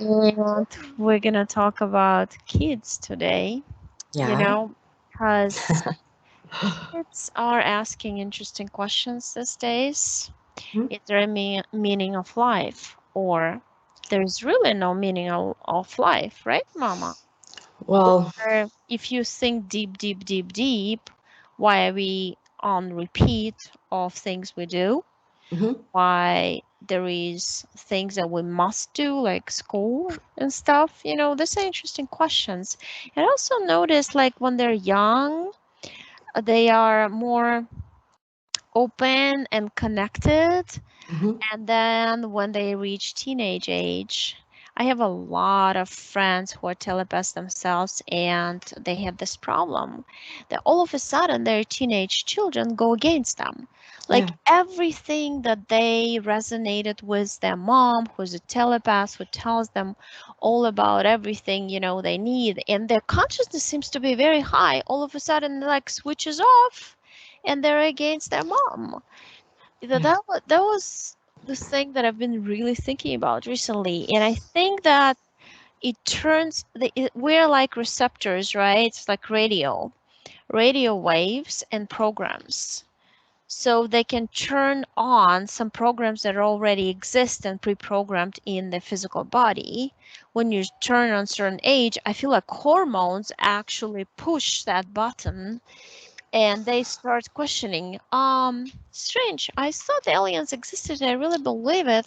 And we're gonna talk about kids today, Yeah. because kids are asking interesting questions these days. Mhm. Is there a meaning of life? Or there's really no meaning of life, right, Mama? Well, Or if you think deep, deep, deep, deep, why are we on repeat of things we do? mhm. Why there is things that we must do like school and stuff, these are interesting questions. And also notice, like, when they're young, they are more open and connected, Mhm. and then when they reach teenage age, I have a lot of friends who are telepaths themselves, and they have this problem that all of a sudden their teenage children go against them. Like, Yeah. everything that they resonated with their mom, who's a telepath, who tells them all about everything, they need, and their consciousness seems to be very high, all of a sudden, like, switches off, and they're against their mom. Yeah. That was the thing that I've been really thinking about recently, and I think that we're like receptors, right? It's like radio waves and programs. So they can turn on some programs that already exist and pre-programmed in the physical body. When you turn on certain age, I feel like hormones actually push that button, and they start questioning, strange, I thought aliens existed, I really believe it,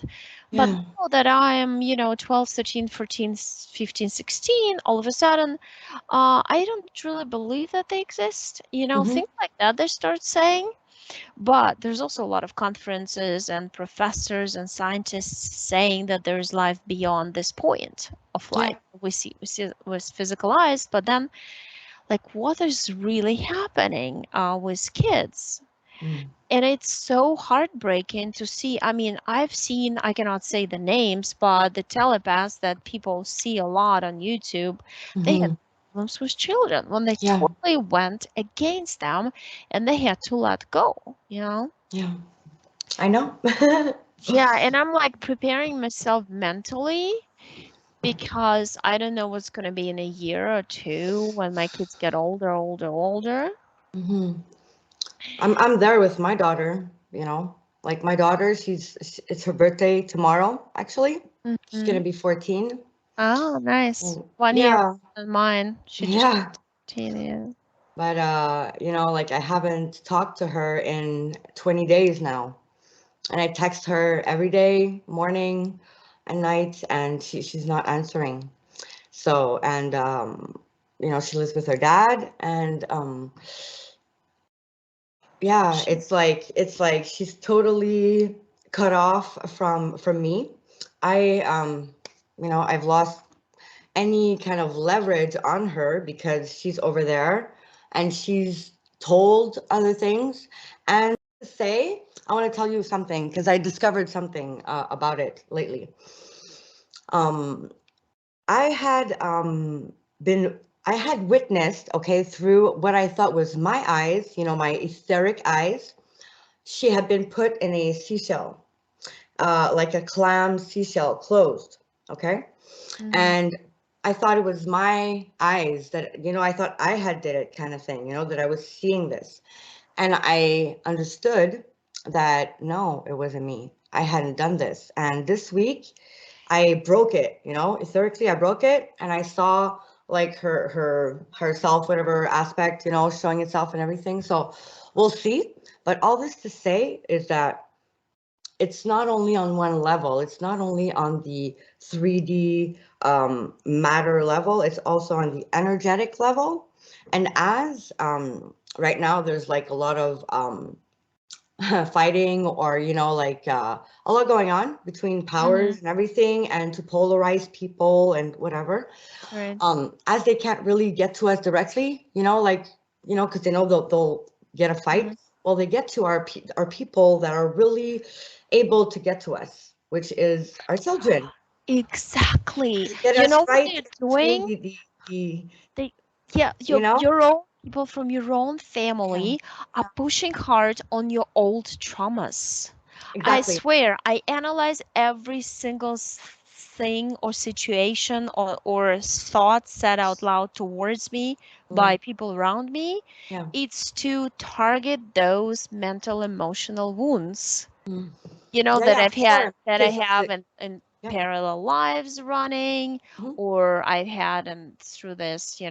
but Yeah. now that I am, 12, 13, 14, 15, 16, all of a sudden, I don't really believe that they exist, Mhm. things like that they start saying. But there's also a lot of conferences and professors and scientists saying that there's life beyond this point of Yeah. life we see it with physical eyes. But then, like, what is really happening with kids? Mm. And it's so heartbreaking to see. I mean, I've seen, I cannot say the names, but the telepaths that people see a lot on YouTube, they had Mhm. problems with children when they Yeah. totally went against them, and they had to let go. Yeah. I know. Yeah, and I'm like preparing myself mentally, because I don't know what's going to be in a year or two when my kids get older, older, older. Mhm. I'm there with my daughter, Like my daughter, it's her birthday tomorrow, actually. She's Hmm. gonna be 14. Oh, nice. Mm. 1 year older Yeah. than mine. She just Yeah. 15, yeah. But like I haven't talked to her in 20 days now. And I text her every day, morning and night, and she's not answering. So, and she lives with her dad, and yeah, She, it's like she's totally cut off from me. I I've lost any kind of leverage on her because she's over there and she's told other things. And to say, I want to tell you something because I discovered something about it lately. Um, I had been I had witnessed, okay, through what I thought was my eyes, my etheric eyes. She had been put in a seashell, like a clam seashell, closed, okay? mhm. And I thought it was my eyes that, I thought I had did it kind of thing, that I was seeing this. And I understood that no, it wasn't me. I hadn't done this. And this week I broke it, etherically I broke it and I saw like herself, whatever aspect, showing itself and everything. So we'll see. But all this to say is that it's not only on one level, it's not only on the 3D matter level, it's also on the energetic level. And as right now, there's like a lot of fighting or, like a lot going on between Mhm. powers and everything, and to polarize people and whatever. Right. As they can't really get to us directly, because they know they'll get a fight. Mhm. Well, they get to our people that are really able to get to us, which is our children. Exactly. They get You us know what right they're into doing? the They, yeah, you know, your own people from your own yeah, family are pushing hard on your old traumas. I exactly. swear, I analyze every single thing or situation or thoughts said out loud towards me Mm, by people around me, yeah. it's to target those mental emotional wounds, Mm. that Yeah, I've had, sure. that I Because have in yeah. parallel lives running, Mhm. or I've had and through this,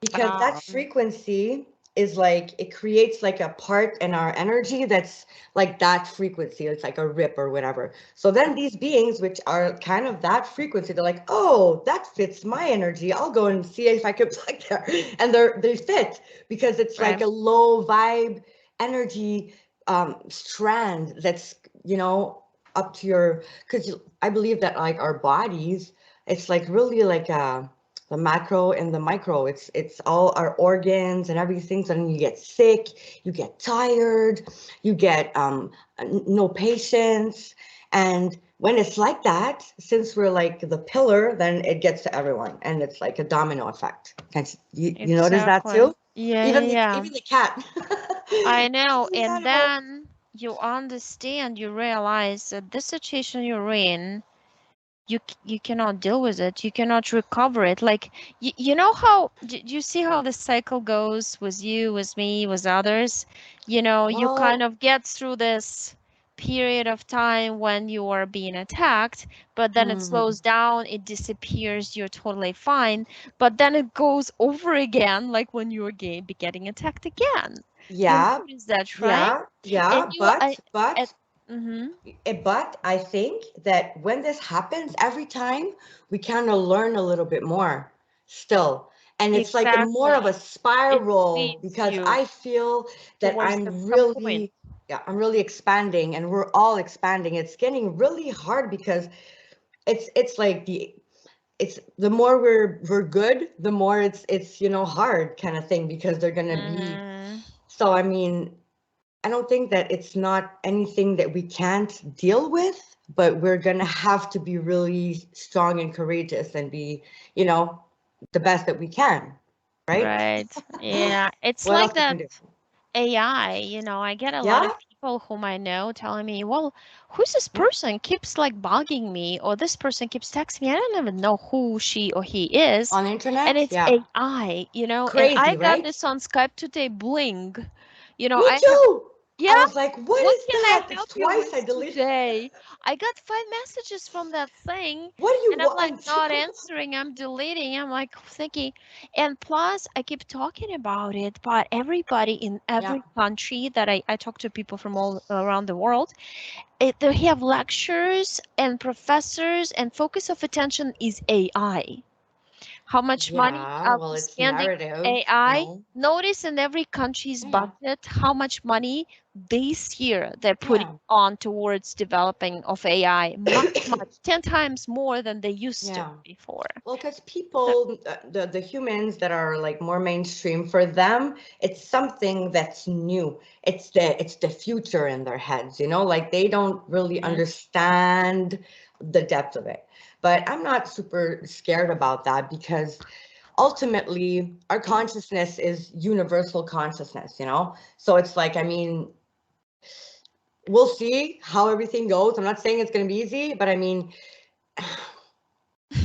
Because that um, frequency is like it creates like a part in our energy that's like that frequency. It's like a rip or whatever. So then these beings, which are kind of that frequency, they're like, oh, that fits my energy. I'll go and see if I can plug there. And they fit because it's like right, a low vibe energy strand that's, up to your, because I believe that like our bodies, it's like really like the macro and the micro. It's all our organs and everything. So then you get sick, you get tired, you get no patience. And when it's like that, since we're like the pillar, then it gets to everyone, and it's like a domino effect. You notice that exactly. too? Yeah, yeah, Even yeah. even the cat. I know. Even the And animal. then you understand, you realize that this situation you're in, you cannot deal with it, you cannot recover it. Like, you know how you see how the cycle goes with you, with me, with others. You kind Well, of get through this period of time when you are being attacked, but then it mm, slows down, it disappears, you're totally fine, but then it goes over again, like when you're be getting attacked again. You yeah, notice that, right? yeah, And yeah, you but at but mm-hmm, But I think that when this happens every time, we kind of learn a little bit more still. And it's like a more of a exactly, it spiral leads because you I feel that towards some point. yeah, I'm really expanding and we're all expanding. It's getting really hard because it's like it's the more we're good, the more it's hard kind of thing because they're gonna be Mhm. so I mean I don't think that it's not anything that we can't deal with, but we're gonna have to be really strong and courageous and be, you know, the best that we can, right? Right. Yeah. It's What like else we that can do? AI, I get a lot Yeah? of people whom I know telling me, well, who's this Yeah? person keeps like bugging me, or this person keeps texting me. I don't even know who she or he is. On the And internet? it's Yeah. AI, and I Crazy, got right? this on Skype today, Bling. Me I have, too. yeah, I was like, what what is can I that? It's help you twice I with deleted. today? I got 5 messages from that thing, What do you and I'm like want? not answering. I'm deleting. I'm like thinking, and plus I keep talking about it, but everybody in Yeah. every country that I talk to, people from all around the world, they have lectures and professors, and focus of attention is AI. How much money Yeah, are well, we it's spending narrative. AI? Notice in every country's Yeah. budget how much money this year they're putting Yeah. on towards developing of AI. Much, much, 10 times more than they used to Yeah. before. Well, because So, people, the humans that are like more mainstream, for them, it's something that's new. It's the future in their heads, like they don't really mm, understand the depth of it. But I'm not super scared about that because ultimately our consciousness is universal consciousness. So it's like, I mean, we'll see how everything goes. I'm not saying it's going to be easy, but I mean,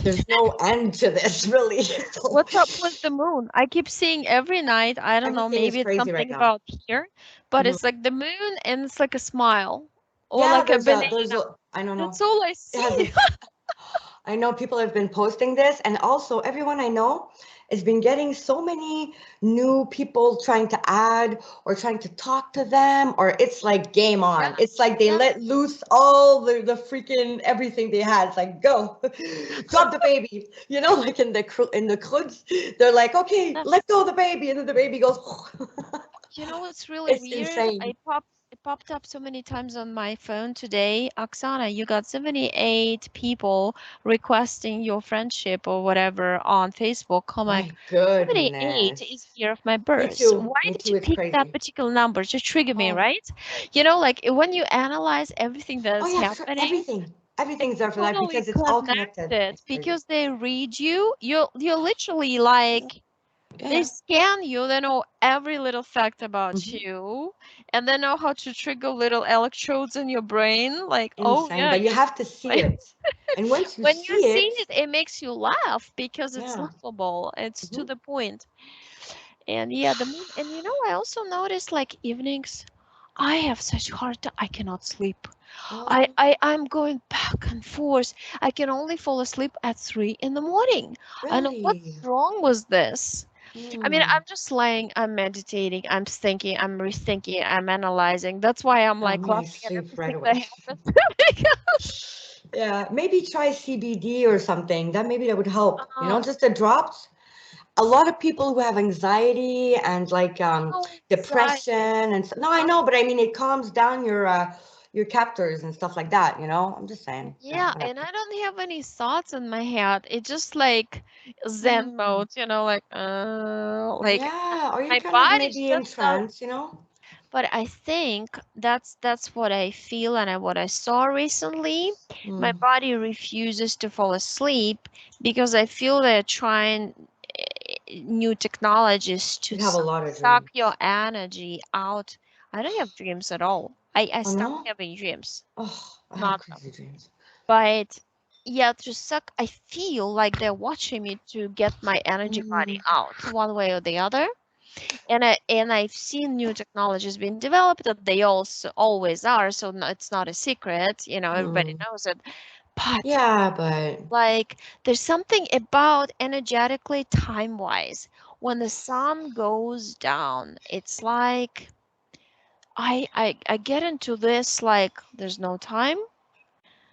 there's no end to this, really. So what's up with the moon? I keep seeing every night, I don't know, everything is maybe it's crazy right something now. about here, but Mhm. it's like the moon and it's like a smile or Yeah, like a there's banana. a, I don't That's know. all I It has see. this, I know people have been posting this, and also everyone I know has been getting so many new people trying to add or trying to talk to them, or it's like game Yeah, on. It's like they yeah. let loose all the freaking everything they had. It's like go, drop the baby. Like in the croods, they're like, okay, let go of the baby, and then the baby goes. What's really It's weird? insane. It popped up so many times on my phone today. Oksana, you got 78 people requesting your friendship or whatever on Facebook. I'm like, My 78 is goodness. year of my Me birth. too. Why Me did too. you It's pick that crazy. particular number? Just trigger me, Oh, right? Like when you analyze everything that oh is yeah, sure. happening, Everything. it's Everything's there for that totally because it's all connected. connected It's crazy. because they read you. You're literally like They Yeah. scan you, they know every little fact about Hmm. you, and they know how to trigger little electrodes in your brain. Like, oh Insane. yeah, But you you have to see like, it. And once you when you see see it, it, it makes you laugh because it's yeah. laughable. It's to Hmm. the point. And yeah, and I also notice like evenings, I have such hard time. I cannot sleep. Oh, I'm going back and forth. I can only fall asleep at 3 in the morning. I know really? what's wrong with this. I mean, Hmm. I'm just lying, I'm meditating, I'm thinking, I'm rethinking, I'm analyzing. That's why I'm Oh, like me, I laughing at sleep right everything away. that happens. Because, Yeah, maybe try CBD or something. That would help. uh, Just the drops. A lot of people who have anxiety and like no anxiety. depression and no, I Uh, know, but I mean it calms down your captors and stuff like that. I'm just saying. Yeah, yeah, whatever. and I don't have any thoughts in my head. It's just like Zen Hmm. mode, like Yeah, or you my kind of body maybe in shuts down. trance. But I think that's what I feel and what I saw recently. My Mm. body refuses to fall asleep because I feel they're trying new technologies to You have a lot of suck your dreams. energy out. I don't have dreams at all. I Oh stopped no? having dreams. Oh, I have Not crazy dreams. but yeah, to suck, I feel like they're watching me to get my energy body Mm, out one way or the other. And I've seen new technologies being developed that they also always are, so no, it's not a secret, everybody mm. knows it. But Yeah, but like there's something about energetically time-wise when the sun goes down, it's like I get into this like there's no time,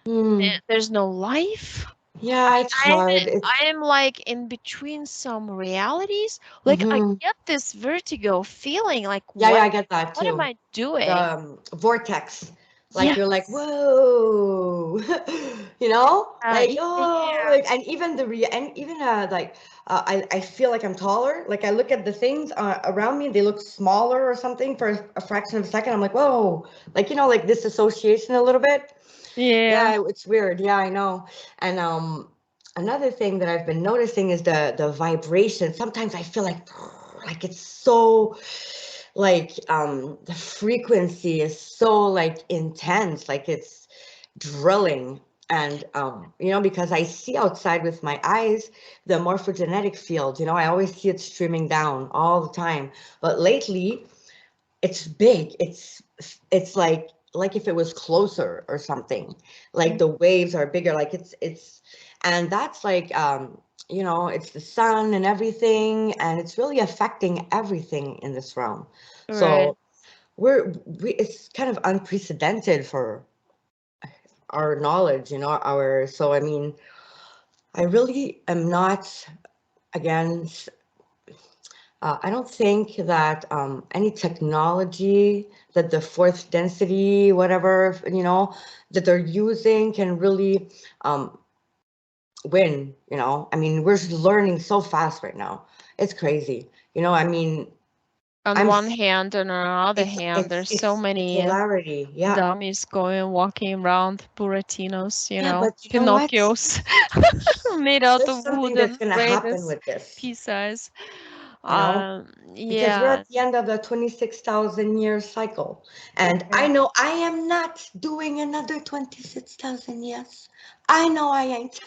mm, there's no life. yeah, it's I'm hard. I'm like in between some realities. Like I Hmm. get this vertigo feeling like Yeah, yeah, what I get that what am too. I doing? The vortex. Like you're like, Yes. whoa, like oh, Yeah. and even and even like I feel like I'm taller. Like I look at the things around me, they look smaller or something for a fraction of a second. I'm like, whoa, like like this association a little bit. Yeah. Yeah, it's weird. Yeah, I know. And another thing that I've been noticing is the vibration. Sometimes I feel like it's so like the frequency is so like intense, like it's drilling. And because I see outside with my eyes the morphogenetic field, I always see it streaming down all the time. But lately it's big. It's like if it was closer or something. Like the waves are bigger. Like and that's like it's the sun and everything, and it's really affecting everything in this realm. Right. So it's kind of unprecedented for our knowledge, our so I mean, I really am not against I don't think that any technology that the fourth density, whatever, that they're using can really um, win. I mean, we're just learning so fast right now. It's crazy. I mean, On I'm, one hand, and on the other hand, there's so it's many polarity. Yeah. dummies walking around, Buratinos, Yeah, but you know what? Pinocchios made out There's of something wood that's and going to happen braided with this, pieces. you know? Because we're Yeah. at the end of the 26,000 year cycle. And I Right. know I am not doing another 26,000 years. I know I ain't.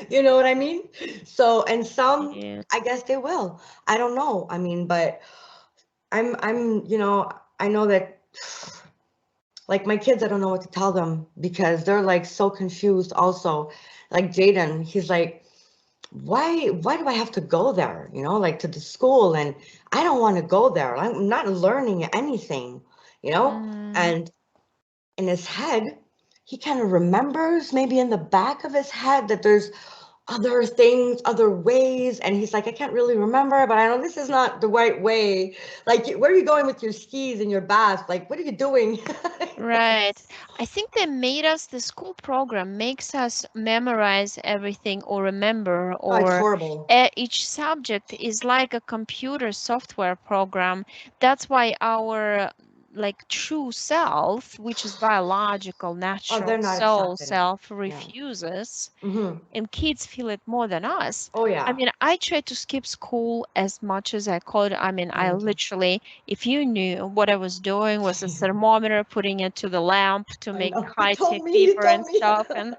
You know what I mean? So, and some, Yeah. I guess they will. I don't know. I mean, but I know that like my kids, I don't know what to tell them because they're like so confused also. Like Jaden, he's like, why do I have to go there? Like to the school, and I don't want to go there. I'm not learning anything, you know? Mm, And in his head, he kind of remembers maybe in the back of his head that there's other things, other ways, and he's like, I can't really remember, but I know this is not the right way. Like, where are you going with your skis and your bath? Like, what are you doing? right. I think they made us, the school program makes us memorize everything or remember, Oh, it's or horrible. each subject is like a computer software program. That's why our like true self, which is biological, Oh, natural they're not soul accepting it. self, Yeah. refuses, Mm-hmm. and kids feel it more than us. Oh I yeah. mean, I tried to skip school as much as I could. I mean, Oh, I me too. literally, if you knew what I was doing was a thermometer, putting it to the lamp to I make know. You high told me. You fever told and me. stuff. And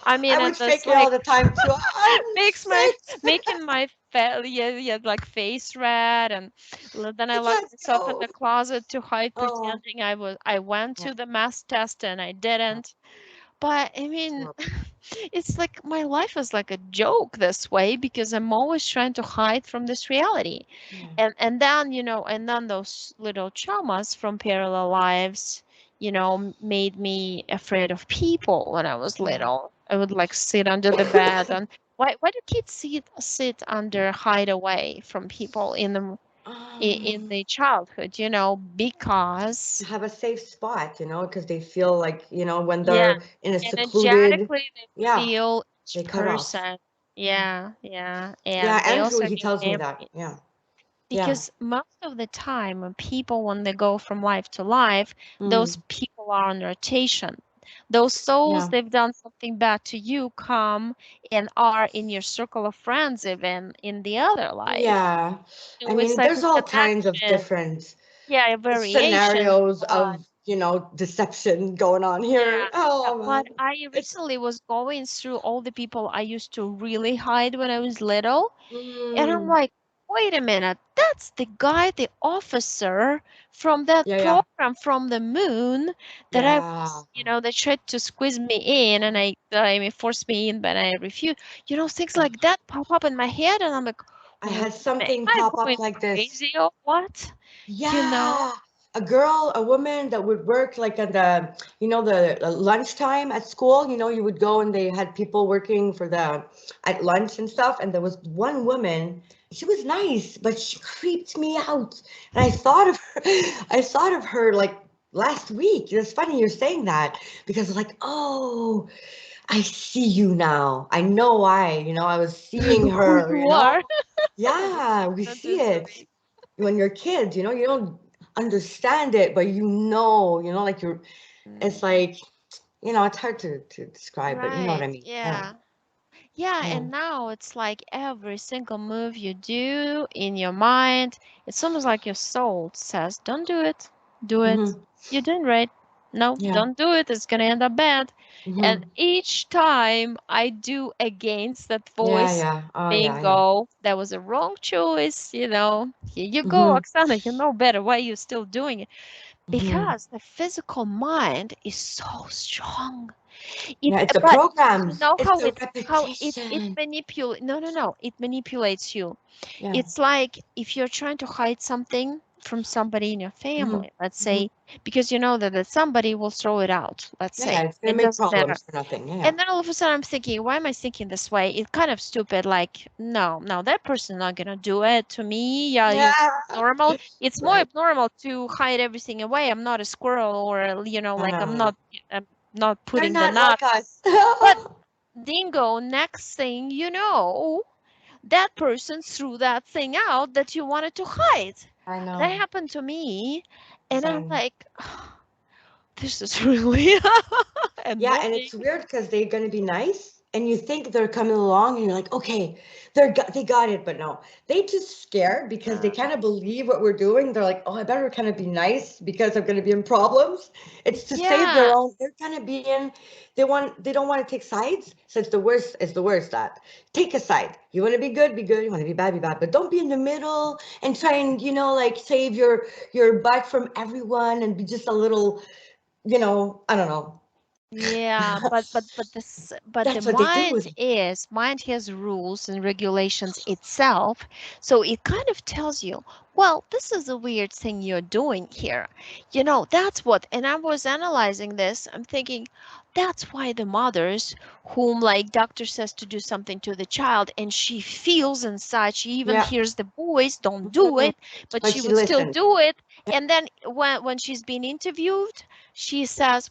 I I mean, would and fake that's it all like the time too. I'm makes my sick. making my yeah, yeah, like face red. And then I I locked can't myself in go. the closet to hide, Oh, pretending I went yeah. to the mass test and I Yeah. didn't. But I It's mean, horrible. it's like my life is like a joke this way because I'm always trying to hide from this reality. Yeah. And then, and then those little traumas from parallel lives, made me afraid of people when I was Yeah. little. I would like sit under the bed. And why do kids sit under, hide away from people in Um, the childhood, to because have a safe spot, because they feel like, when yeah, they're in a secluded, energetically they yeah, feel each they cut off. person. Yeah. Yeah, yeah. Yeah, And they Andrew, also he need tells me that. memories. Yeah. Yeah. Because most of the time when people, when they go from life to life, those Mm. people are on rotation. Those souls, Yeah. they've done something bad to you, come and are in your circle of friends even in the other life. Yeah. I So it's mean, like there's a all kinds of connection. different Yeah, variations, scenarios but of, deception going on yeah, here. yeah, Oh but man. I It's recently was going through all the people I used to really hide when I was little, and I'm mm, like, wait a minute, that's the guy, the officer from that yeah, yeah. program from the moon that I Yeah. was, they tried to squeeze me in, and I mean, forced me in, but I refused. Things like that pop up in my head, and I'm like, I had am something I pop up going like this. crazy or what? You know? Yeah, a woman that would work like at the lunchtime at school. You would go and they had people working for the at lunch and stuff. And there was one woman. She was nice, but she creeped me out. And I thought of her like last week. It's funny you're saying that because like, oh, I see you now. I know why. I was seeing Who her. you are? Yeah, we That see is it sweet. when you're kids, you don't understand it, but like it's Mm, like, it's hard to describe, but you know what right, I mean. Yeah. yeah. Yeah, Yeah. and now it's like every single move you do in your mind, it's almost like your soul says, don't do it. Do it. Hmm. You're doing right. No, Yeah. don't do it. It's gonna end up bad. And Hmm. each time I do against that Yeah, voice, yeah. Oh, yeah, I know. bingo, that was a wrong choice. Here you go, Hmm. Oksana, you know better. Why are you still doing it? Hmm. Because the physical mind is so strong. It, Yeah, it's the but you programs. know It's how the it repetition. manipulate. No, no, no. It manipulates you. Yeah. It's like if you're trying to hide something from somebody in your Hmm. family, let's Hmm. say, because you know that somebody will throw it out, let's Yeah, yeah, say. it's gonna It make doesn't matter. problems for nothing. Yeah, yeah. And then all of a sudden I'm thinking, why am I thinking this way? It's kind of stupid. Like, no, no, that person's not gonna do it to me. Yeah, it's Yeah. normal. It's more Right. abnormal to hide everything away. I'm not a squirrel, or I like know. I'm not They're putting the not knot. like us. But dingo, next thing you know, that person threw that thing out that you wanted to hide. I That know. happened to me, and I'm Same. like, this is really Yeah, and annoying. it's weird because they're gonna be nice, and you think they're coming along, and you're like, okay, they got it, but no, they just scared because they Uh, kind of believe what we're doing. They're like, oh, I better kind of be nice because I'm gonna be in problems. It's to save their yeah, own. They're kind of being, they don't want to take sides. So it's the worst. It's the worst that take a side. You want to be good, be good. You want to be bad, be bad. But don't be in the middle and try and like save your butt from everyone and be just a little, I don't know. yeah, but the That's what they do. mind has rules and regulations itself, so it kind of tells you, well, this is a weird thing you're doing here. That's what, and I was analyzing this, I'm thinking, that's why the mothers whom like doctor says to do something to the child and she feels inside, she even Yeah. hears the voice, don't do Mhm. it, but But she she would still listened. do it. And then when she's being interviewed, she says,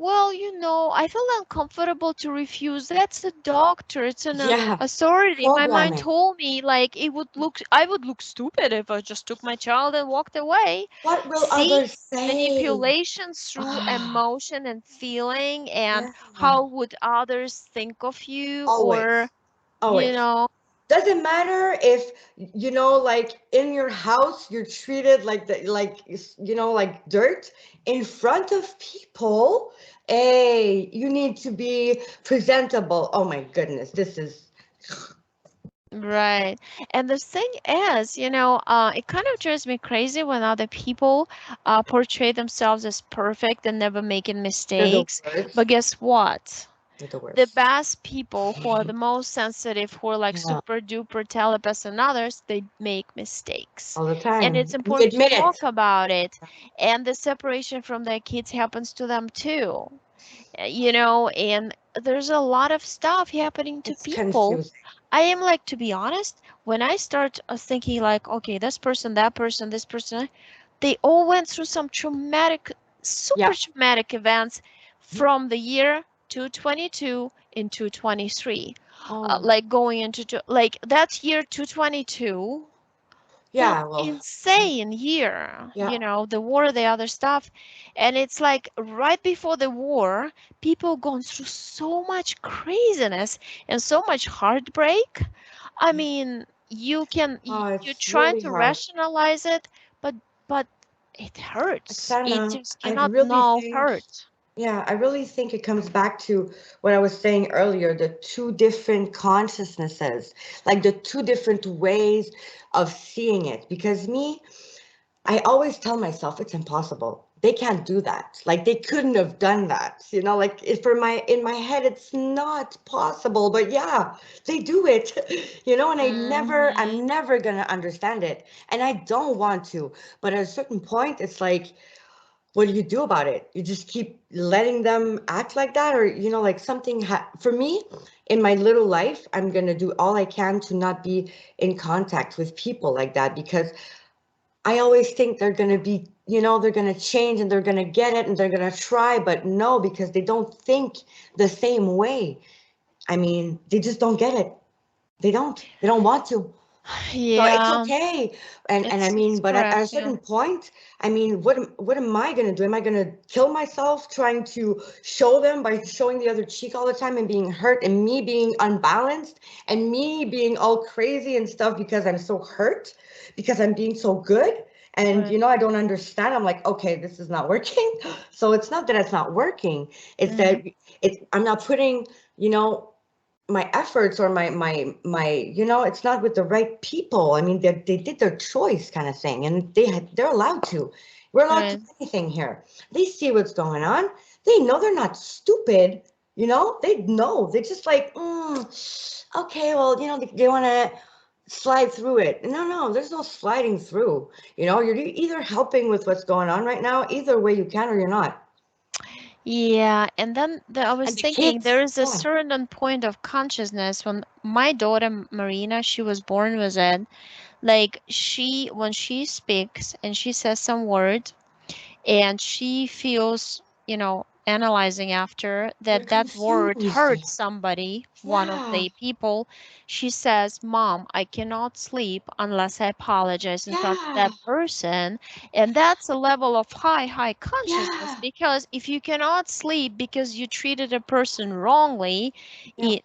Well, I feel uncomfortable to refuse. That's a doctor. It's an Yeah, authority. My mind programming. told me like I would look stupid if I just took my child and walked away. What will See, others say? manipulations through Ah, emotion and feeling, and yeah, how would others think of you, or, always, you always. know, Doesn't matter if, like in your house, you're treated like like dirt in front of people. Hey, you need to be presentable. Oh my goodness, this is, right. And the thing is, it kind of drives me crazy when other people portray themselves as perfect and never making they're the mistakes. But worst. guess what? They're the The worst. best people who are the most sensitive, who are like Yeah, super duper telepaths and others, they make mistakes. all the And time. it's We important to admit talk it. about it. And the separation from their kids happens to them too. And there's a lot of stuff happening to It's people. confusing. I am like, to be honest, when I start thinking like, okay, this person, that person, this person, they all went through some traumatic, super Yeah. traumatic events from the year 222 into 23. Oh, Like going into, like that year 222, that yeah. Well, insane year, yeah. the war, the other stuff. And it's like right before the war, people gone through so much craziness and so much heartbreak. I mean, Oh, you it's try really to hard. rationalize it, but it hurts. It Oksana, just I cannot really not think, hurt. yeah, I really think it comes back to what I was saying earlier, the two different consciousnesses, like the two different ways of seeing it. Because me, I always tell myself it's impossible. They can't do that. Like they couldn't have done that. Like if for my in my head it's not possible, but yeah, they do it. And Hmm. I'm never gonna understand it. And I don't want to. But at a certain point, it's like, what do you do about it? You just keep letting them act like that, or like for me, in my little life, I'm gonna do all I can to not be in contact with people like that, because I always think they're going to be, they're going to change and they're going to get it and they're going to try, but no, because they don't think the same way. I mean, they just don't get it. They don't want to. So it's Yeah, okay. And I it's mean, but at a correct. Yeah. certain point, I mean, what am I going to do? Am I going to kill myself trying to show them by showing the other cheek all the time and being hurt and me being unbalanced and me being all crazy and stuff because I'm so hurt because I'm being so good? And Right. I don't understand. I'm like, okay, this is not working. So it's not that it's not working. It's that Hmm. I'm not putting, you know, my efforts or my it's not with the right people. I mean, they did their choice kind of thing, and they're allowed to. We're allowed to Right. do anything here. They see what's going on. They know they're not stupid. They know. They just like, okay, well, they want to slide through it. No, there's no sliding through. You're either helping with what's going on right now, either way you can, or you're not. Yeah, and then I was And the thinking there kids, is a yeah, certain point of consciousness when my daughter Marina, she was born with it. Like when she speaks and she says some word, and she feels, analyzing after they're that word confused. hurts somebody, one of Yeah, the people, she says, Mom, I cannot sleep unless I apologize in front of yeah. that person. And that's a level of high consciousness, Yeah, because if you cannot sleep because you treated a person wrongly, yeah,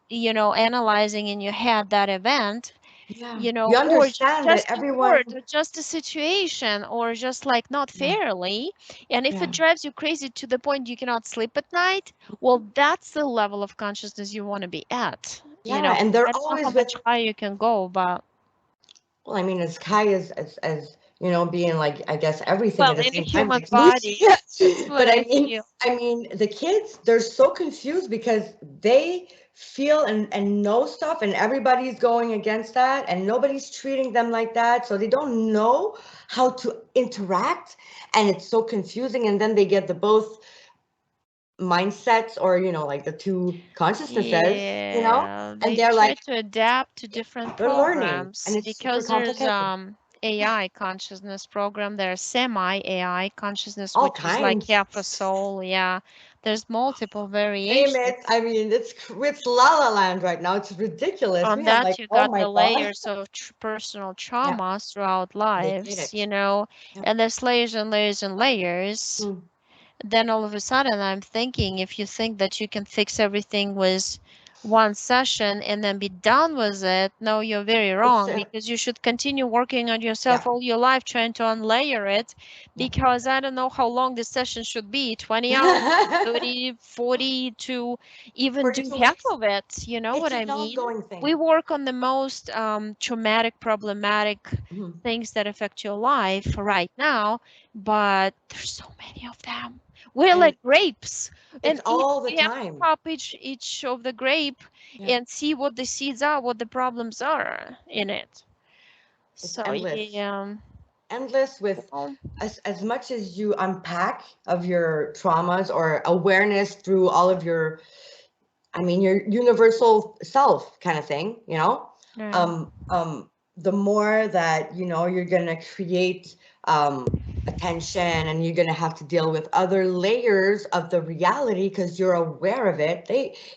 analyzing in your head that event, yeah. You or understand that just a word, everyone, or just a situation, or just like not yeah, fairly. And if it yeah, drives you crazy to the point you cannot sleep at night, well, that's the level of consciousness you want to be at. yeah, and they're I don't know how always with, much higher you can go, but well, I mean, as high as being like, I guess everything at well, the in a same time, human like Lucy. body, that's what But I feel. I mean, the kids, they're so confused because they feel and know stuff, and everybody's going against that, and nobody's treating them like that, so they don't know how to interact, and it's so confusing. And then they get the both mindsets, or like the two consciousnesses, Yeah, and they they're try like, to adapt to different they're learning, and programs it's super because there's complicated. AI consciousness program, there's semi AI consciousness, All which is like kinds. half a soul. Yeah, There's multiple Name variations. it. I mean, it's La La Land right now. It's ridiculous. On We have like, that, you oh got my the God. layers of personal Yeah, traumas throughout they did lives, it. Yep. and there's layers and layers and layers. Mm, Then all of a sudden, I'm thinking if you think that you can fix everything with one session and then be done with it, no, you're very it's wrong, because you should continue working on yeah, yourself all your life, trying to unlayer it. yeah. Because I don't know how long this session should be, 20 hours, 30, 40, to even do 42 half weeks. of it. You know It's what I an mean? ongoing We thing. work on the most traumatic, problematic Mhm. things that affect your life right now, but there's so many of them. We're And like grapes, it's and all the we have to time. pop each of the grape Yeah, and see what the seeds are, what the problems are in it. it's So endless. yeah, Endless with well, as much as you unpack of your traumas or awareness through all of your, I mean, your universal self kind of thing, you know, right, um, um, the more that, you know, you're going to create attention, and you're going to have to deal with other layers of the reality because you're aware of it.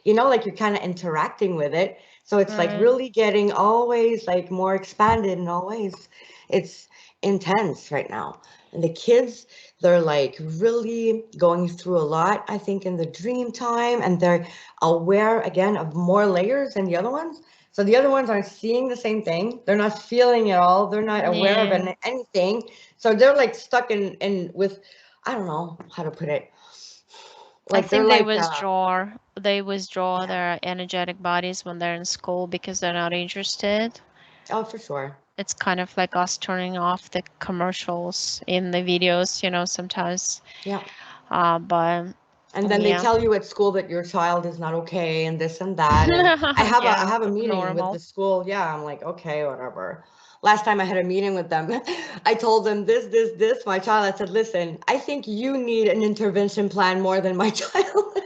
You know, like you're kind of interacting with it. So it's like right. really getting always like more expanded, and always it's intense right now. And the kids, they're like really going through a lot, I think, in the dream time, and they're aware again of more layers than the other ones. So the other ones aren't seeing the same thing. They're not feeling it all. They're not aware of Yeah, anything. So they're like stuck in with, I don't know how to put it. I Like they're think they like, withdraw yeah, their energetic bodies when they're in school because they're not interested. oh, for sure. It's kind of like us turning off the commercials in the videos, sometimes. Yeah. But And then they yeah. tell you at school that your child is not okay and this and that. And I Yeah, have a meeting with the normal. school. Yeah, I'm like, okay, whatever. Last time I had a meeting with them, I told them this, my child. I said, listen, I think you need an intervention plan more than my child.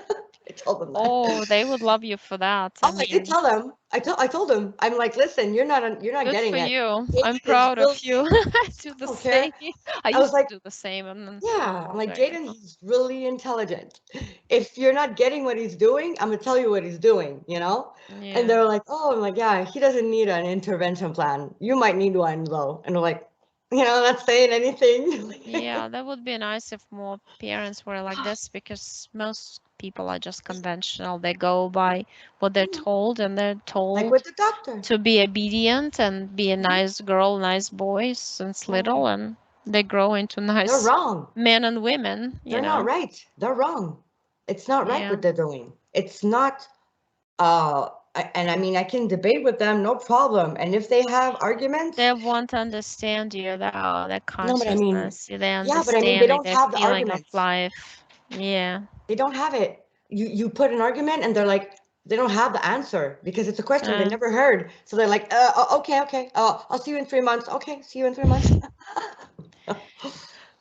I told them that. Oh, they would love you for that. I Oh, I did mean, tell them. I told them. I'm like, listen, you're not good getting for it. you. I'm Jaden is proud of really, you. I do I the don't care. same. I I was used to like, do the same, and then yeah, I'm no, like, there you Jaden, go. he's really intelligent. If you're not getting what he's doing, I'm gonna tell you what he's doing, you know? And Yeah. they're like, oh, I'm like, yeah, he doesn't need an intervention plan. You might need one though. And they're like, not saying anything. Yeah, that would be nice if more parents were like this, because most people are just conventional. They go by what they're Yeah, told, and they're like told with the doctor. to be obedient and be a Mhm. nice girl, nice boy since little, No, and they grow into they're nice wrong. men and women. They're not right. They're wrong. It's not right Yeah. what they're doing. It's not and I mean, I can debate with them, no problem. And if they have arguments, They won't understand you, though, the no, but I mean, consciousness, the yeah, but I mean, they understanding, don't the have the feeling of arguments. life. Yeah. They don't have it. You put an argument, and they're like, they don't have the answer because it's a question they Uh, never heard. So they're like, okay, okay. I'll see you in 3 months. Okay, see you in 3 months.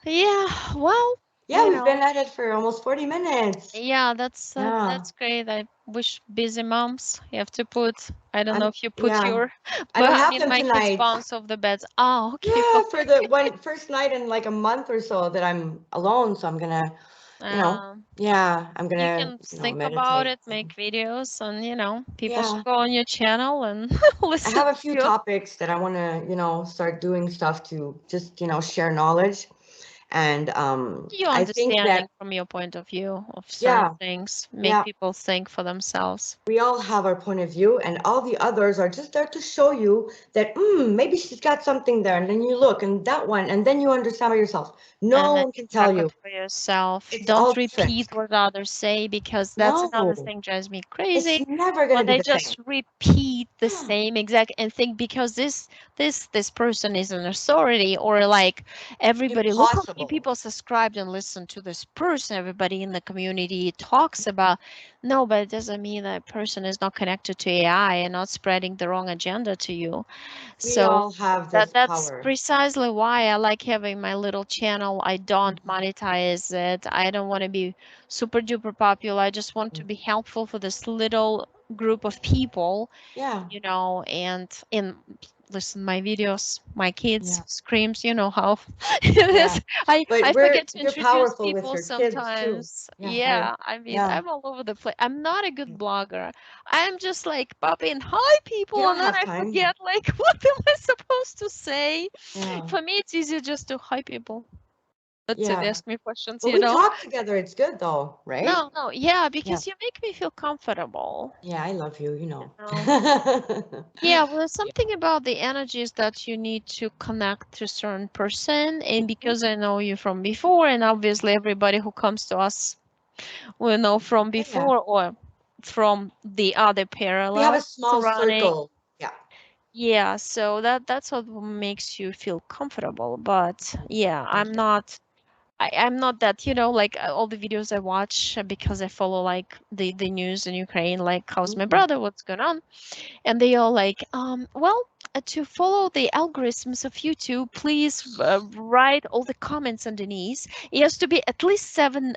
yeah, well, Yeah, you we've been know, at it for almost 40 minutes. yeah, that's Yeah. that's great. I wish busy moms you have to put. I don't know I'm if you put yeah. your, I but don't I have mean, them my kids tonight. bounce off the beds. Oh, okay, Yeah, well, for the one first night in like a month or so that I'm alone, so I'm gonna, um, yeah, I'm you gonna, can think about meditate. it, make videos, and people should Yeah. go on your channel and I listen have a to few you. topics that I want to, start doing stuff to just, share knowledge. And Your I think understanding that, from your point of view of certain yeah, things, make yeah, people think for themselves. we all have our point of view, and all the others are just there to show you that, maybe she's got something there. And then you look, and that one, and then you understand by yourself. And No then one you can check tell it you. for yourself. It's all Don't different. repeat what others say, because that's another No, thing drives me it's crazy. never going to When be they the same. just repeat the same exact and think because this person is an authority, or like everybody, look how many Impossible. people subscribed and listen to this person, everybody in the community talks about. No, but it doesn't mean that person is not connected to AI and not spreading the wrong agenda to you. We So all have this that's power. precisely why I like having my little channel. I don't Mhm, monetize it. I don't want to be super duper popular. I just want to mhm. be helpful for this little group of people, Yeah. and in listen my videos, my kids Yeah. screams, you know how it Yeah. is. I But forget to you're introduce powerful with people your kids too. sometimes. Yeah. Yeah, I mean, Yeah. I'm all over the place. I'm not a good Yeah. blogger. I'm just like popping hi You people, don't and then have I time. forget like what am I supposed to say. Yeah. For me it's easier just to hi people. That's it, Yeah. ask me questions, But you we know. talk together. It's good though, right? No, no, yeah, Yeah. because you make me feel comfortable, Yeah. I love you. You you know. know. Yeah, well, there's something about the energies that you need to connect to a certain person, and because I know you from before, and obviously everybody who comes to us will know from Oh yeah. before or from the other We have a parallels small running. circle. Yeah. Yeah, so that's what makes you feel comfortable. But yeah, Thank you. I'm not that, like all the videos I watch because I follow like the news in Ukraine, like how's my Mm, brother, what's going on, and they all like, well, to follow the algorithms of YouTube, please write all the comments underneath. It has to be at least seven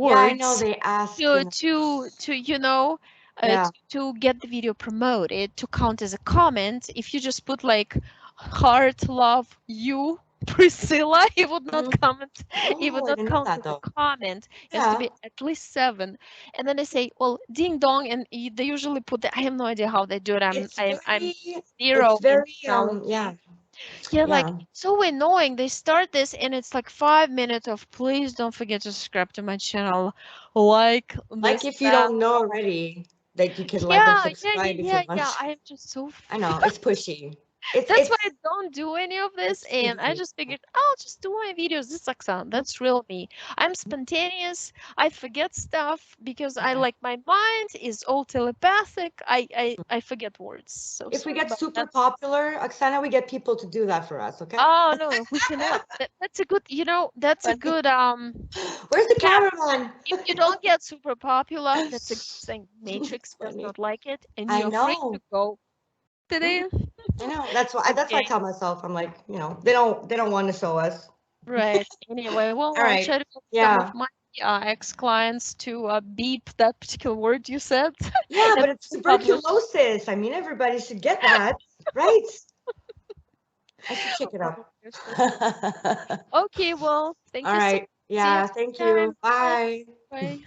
yeah, I know words they ask to and yeah. to get the video promoted to count as a comment. If you just put like heart love you Priscilla, he would not Mm. comment. He would Oh, I not didn't know count that as a though. comment. It has to Yeah. be at least seven. And then they say, well, ding dong, and they usually put I have no idea how they do it. I'm It's I'm I'm very it's zero in very yeah. technology. Yeah, like Yeah. it's so annoying. They start this and it's like 5 minutes of please don't forget to subscribe to my channel, like Like this, if you that. don't know already that you could like and Yeah, yeah, yeah, subscribe if you yeah, want yeah. to. I am just so I know, it's pushy. It's that's why I it's don't do any of this, it's and I easy. just figured I'll just do my videos. This like sound. That's real me. I'm spontaneous. I forget stuff because I Yeah. like my mind is all telepathic. I forget words. So If we sorry get about super that. popular, Oksana, we get people to do that for us, okay? Oh no, we cannot. That's a good, that's a Funny. good Where's the yeah. cameraman? If you don't get super popular, that's a good thing. Matrix does Funny. not like it, and I you're free to know. go Mhm. today. I know. That's why I Okay. tell myself, I'm like, they don't want to show us. Right. Anyway, well, All I'll right. try to get some of Yeah. my ex-clients to beep that particular word you said Yeah, and but it's publish. tuberculosis. I mean, everybody should get that, right? I should check it Oh, out. you're so funny. Okay, well, thank All you so right. much. See you Yeah, next thank time. you. Bye. Bye. Bye.